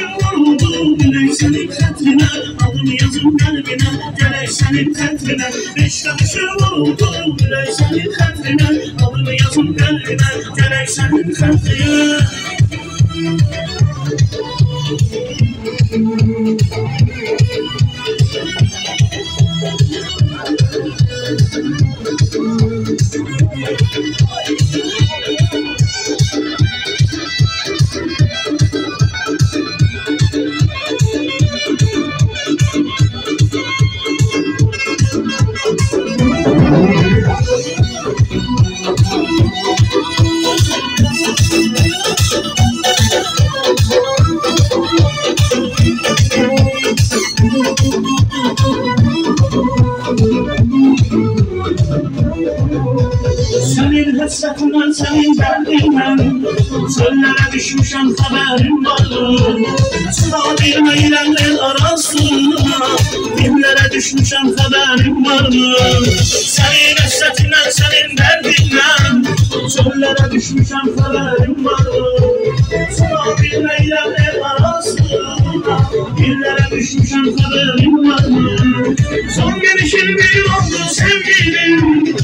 vuruldu Güley senin katrine Adım yazım kalbine Güley senin katrine Beşiktaş'ı vuruldu Güley senin katrine Adım yazım kalbine Güley senin katrine Senin hasretinden, senin derdinden Çöllere düşmüşem haberim vardı Sıra bilmeyenler arasında Dillere düşmüşem haberim vardı Senin hasretinden, senin derdinden Çöllere düşmüşem haberim vardı Sıra bilmeyenler arasında Dillere düşmüşem haberim vardı Son gelişin bir oldu sevgilim